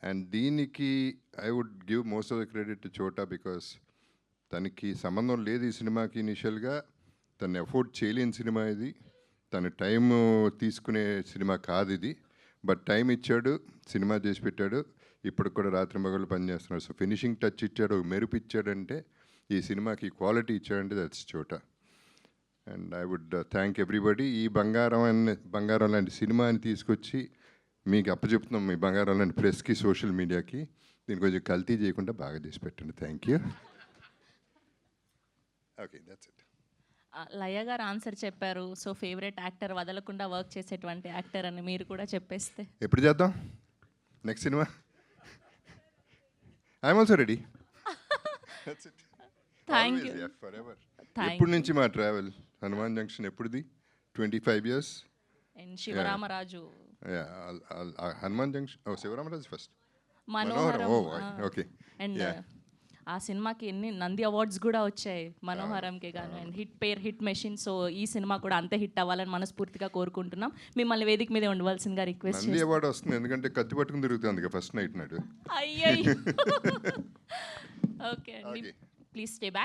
And దీనికి I would give most of the credit to Chota, because తనకి సంబంధం లేదు ఈ సినిమాకి. ఇనిషియల్గా తను ఎఫోర్డ్ చేయలేని సినిమా ఇది, తన టైం తీసుకునే సినిమా కాదు ఇది. బట్ టైం ఇచ్చాడు, సినిమా చేసి పెట్టాడు, ఇప్పటికి కూడా రాత్రి మగళ్ళు పనిచేస్తున్నాడు. సో ఫినిషింగ్ టచ్ ఇచ్చాడు, మెరుపు ఇచ్చాడంటే, ఈ సినిమాకి క్వాలిటీ ఇచ్చాడంటే that's Chota. And I would thank everybody. ఈ బంగారం లాంటి సినిమాని తీసుకొచ్చి మీకు అప్పచెప్తున్నాం, మీ బంగారం లాంటి ప్రెస్కి, సోషల్ మీడియాకి. దీన్ని కొంచెం కల్తీ చేయకుండా బాగా చేసి పెట్టండి. Thank you. Okay, that's it. Laya garu answer చెప్పారు. సో ఫేవరెట్ యాక్టర్, వదలకుండా వర్క్ చేసేటువంటి యాక్టర్ అని మీరు కూడా చెప్పేస్తే. ఎప్పుడు చేద్దాం next cinema? I'm also ready. Thank you. ఎప్పటి నుంచి మా ట్రావెల్ హనుమాన్ జంక్షన్ ఎప్పుడుది? 25 years. And Sivaramaraju. Hanuman junction, Sivaramaraju first, Manoharam. Okay. And ఆ సినిమాకి ఎన్ని నంది అవార్డ్స్ కూడా వచ్చాయి మనోహరంకి గాను. And hit machine. సో ఈ సినిమా కూడా అంతే హిట్ అవ్వాలని మనస్ఫూర్తిగా కోరుకుంటున్నాం. మిమ్మల్ని వేదిక మీద ఉండవలసిందిగా రిక్వెస్ట్. నంది అవార్డు వస్తుంది ఎందుకంటే కత్తి పట్టుకుని తిరుగుతుంది ఫస్ట్ నైట్ నాడు. అయ్యయ్యో. ఓకే అండి, ప్లీజ్ స్టే బ్యాక్.